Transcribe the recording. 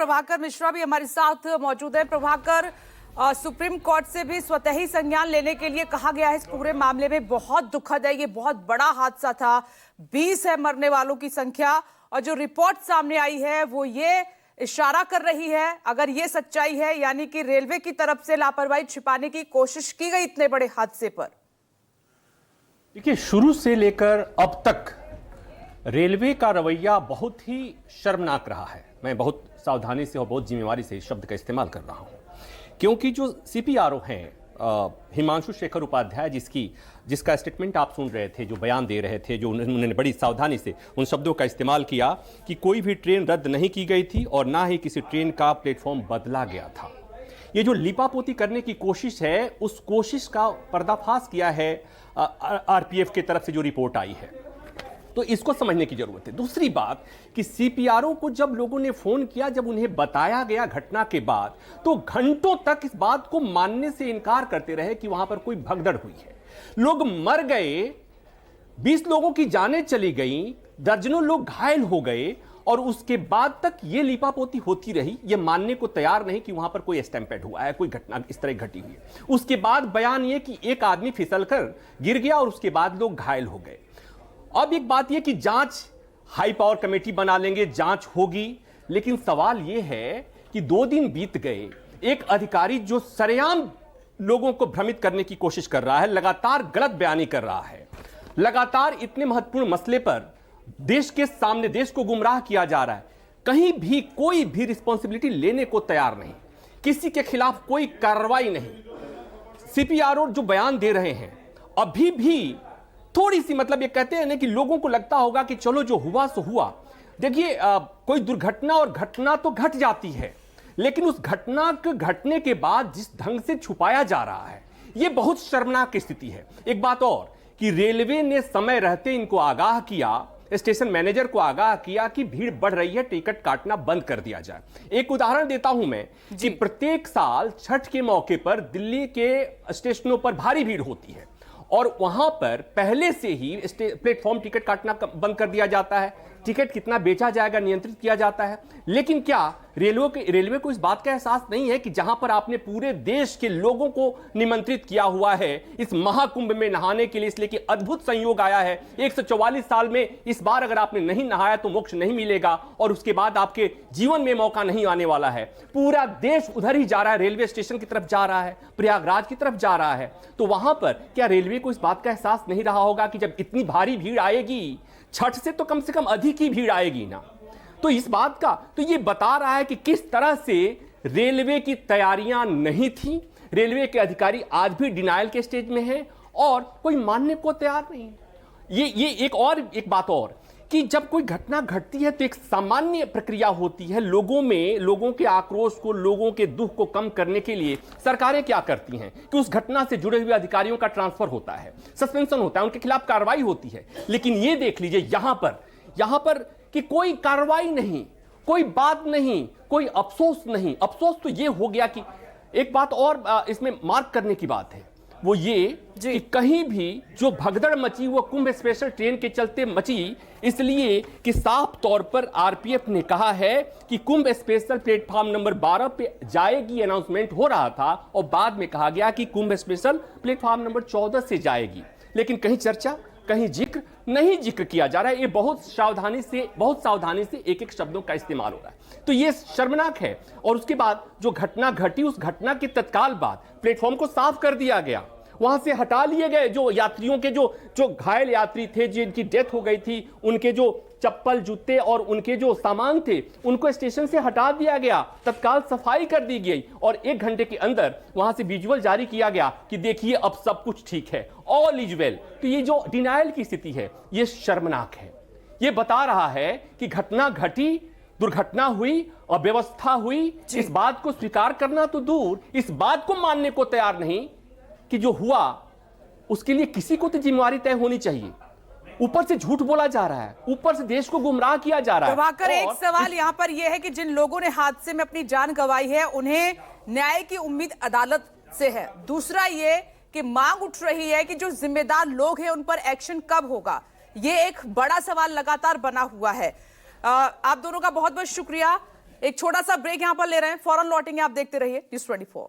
प्रभाकर मिश्रा भी हमारे साथ मौजूद है। प्रभाकर, सुप्रीम कोर्ट से भी स्वतः ही संज्ञान लेने के लिए कहा गया है इस पूरे मामले में। बहुत दुखद है, ये बहुत बड़ा हादसा था। 20 है मरने वालों की संख्या, और जो रिपोर्ट सामने आई है वो ये इशारा कर रही है, अगर ये सच्चाई है, यानी कि रेलवे की तरफ से लापरवाही छिपाने की कोशिश की गई इतने बड़े हादसे पर। देखिए, शुरू से लेकर अब तक रेलवे का रवैया बहुत ही शर्मनाक रहा है। मैं बहुत सावधानी से और बहुत जिम्मेवारी से इस शब्द का इस्तेमाल कर रहा हूं, क्योंकि जो सीपीआरओ हैं हिमांशु शेखर उपाध्याय, जिसका स्टेटमेंट आप सुन रहे थे, जो बयान दे रहे थे, जो उन्होंने बड़ी सावधानी से उन शब्दों का इस्तेमाल किया कि कोई भी ट्रेन रद्द नहीं की गई थी और ना ही किसी ट्रेन का प्लेटफॉर्म बदला गया था। ये जो लिपापोती करने की कोशिश है, उस कोशिश का पर्दाफाश किया है आरपीएफ की तरफ से जो रिपोर्ट आई है, तो इसको समझने की जरूरत है। दूसरी बात कि सीपीआरओ को जब लोगों ने फोन किया, जब उन्हें बताया गया घटना के बाद, तो घंटों तक इस बात को मानने से इनकार करते रहे कि वहां पर कोई भगदड़ हुई है। लोग मर गए, 20 लोगों की जानें चली गई, दर्जनों लोग घायल हो गए, और उसके बाद तक ये लिपापोती होती रही। ये मानने को तैयार नहीं कि वहां पर कोई स्टैम्पेड हुआ है, कोई घटना इस तरह घटी हुई है। उसके बाद बयान ये कि एक आदमी फिसलकर गिर गया और उसके बाद लोग घायल हो गए। अब एक बात यह कि जांच, हाई पावर कमेटी बना लेंगे, जांच होगी, लेकिन सवाल यह है कि 2 दिन बीत गए, एक अधिकारी जो सरेआम लोगों को भ्रमित करने की कोशिश कर रहा है, लगातार गलत बयानी कर रहा है, लगातार इतने महत्वपूर्ण मसले पर देश के सामने देश को गुमराह किया जा रहा है, कहीं भी कोई भी रिस्पॉन्सिबिलिटी लेने को तैयार नहीं, किसी के खिलाफ कोई कार्रवाई नहीं। सीपीआरओ जो बयान दे रहे हैं अभी भी थोड़ी सी, मतलब ये कहते हैं ना कि लोगों को लगता होगा कि चलो जो हुआ सो हुआ। देखिए, कोई दुर्घटना और घटना तो घट जाती है, लेकिन उस घटना के घटने के बाद जिस ढंग से छुपाया जा रहा है, यह बहुत शर्मनाक स्थिति है। एक बात और कि रेलवे ने समय रहते इनको आगाह किया, स्टेशन मैनेजर को आगाह किया कि भीड़ बढ़ रही है, टिकट काटना बंद कर दिया जाए। एक उदाहरण देता हूं मैं कि प्रत्येक साल छठ के मौके पर दिल्ली के स्टेशनों पर भारी भीड़ होती है, और वहां पर पहले से ही प्लेटफॉर्म टिकट काटना बंद कर दिया जाता है, टिकट कितना बेचा जाएगा नियंत्रित किया जाता है। लेकिन क्या रेलवे को इस बात का एहसास नहीं है कि जहां पर आपने पूरे देश के लोगों को निमंत्रित किया हुआ है इस महाकुंभ में नहाने के लिए, इसलिए कि अद्भुत संयोग आया है, 144 साल में इस बार अगर आपने नहीं नहाया तो मोक्ष नहीं मिलेगा, और उसके बाद आपके जीवन में मौका नहीं आने वाला है। पूरा देश उधर ही जा रहा है, रेलवे स्टेशन की तरफ जा रहा है, प्रयागराज की तरफ जा रहा है। तो वहां पर क्या रेलवे को इस बात का एहसास नहीं रहा होगा कि जब इतनी भारी भीड़ आएगी, छठ से तो कम से कम अधिक ही भीड़ आएगी ना? तो इस बात का तो ये बता रहा है कि किस तरह से रेलवे की तैयारियां नहीं थी। रेलवे के अधिकारी आज भी डिनायल के स्टेज में हैं और कोई मानने को तैयार नहीं। ये एक बात और कि जब कोई घटना घटती है तो एक सामान्य प्रक्रिया होती है, लोगों के आक्रोश को, लोगों के दुख को कम करने के लिए सरकारें क्या करती हैं कि उस घटना से जुड़े हुए अधिकारियों का ट्रांसफर होता है, सस्पेंशन होता है, उनके खिलाफ कार्रवाई होती है। लेकिन ये देख लीजिए यहां पर कि कोई कार्रवाई नहीं, कोई बात नहीं, कोई अफसोस नहीं। अफसोस तो ये हो गया कि एक बात और इसमें मार्क करने की बात है, वो ये कि कहीं भी जो भगदड़ मची वो कुंभ स्पेशल ट्रेन के चलते मची, इसलिए कि साफ तौर पर आरपीएफ ने कहा है कि कुंभ स्पेशल प्लेटफॉर्म नंबर 12 पे जाएगी, अनाउंसमेंट हो रहा था, और बाद में कहा गया कि कुंभ स्पेशल प्लेटफॉर्म नंबर 14 से जाएगी। लेकिन कहीं चर्चा, कहीं जिक्र किया जा रहा है। ये बहुत सावधानी से एक एक शब्दों का इस्तेमाल हो रहा है। तो ये शर्मनाक है। और उसके बाद जो घटना घटी, उस घटना के तत्काल बाद प्लेटफॉर्म को साफ कर दिया गया, वहां से हटा लिए गए जो यात्रियों के जो घायल यात्री थे, जिनकी डेथ हो गई थी, उनके जो चप्पल, जूते और उनके जो सामान थे, उनको स्टेशन से हटा दिया गया, तत्काल सफाई कर दी गई, और 1 घंटे के अंदर वहां से विजुअल जारी किया गया कि देखिए अब सब कुछ ठीक है, ऑल इज वेल। तो ये जो डिनायल की स्थिति है, ये शर्मनाक है। ये बता रहा है कि घटना घटी, दुर्घटना हुई, अव्यवस्था हुई, इस बात को स्वीकार करना तो दूर, इस बात को मानने को तैयार नहीं कि जो हुआ उसके लिए किसी को तो जिम्मेवारी तय होनी चाहिए। ऊपर से झूठ बोला जा रहा है, ऊपर से देश को गुमराह किया जा रहा है। प्रभाकर, एक सवाल यहाँ पर यह है कि जिन लोगों ने हादसे में अपनी जान गंवाई है, उन्हें न्याय की उम्मीद अदालत से है। दूसरा ये कि मांग उठ रही है कि जो जिम्मेदार लोग हैं उन पर एक्शन कब होगा, ये एक बड़ा सवाल लगातार बना हुआ है। आप दोनों का बहुत बहुत शुक्रिया। एक छोटा सा ब्रेक यहां पर ले रहे हैं, फौरन लौटेंगे, आप देखते रहिए न्यूज़ 24।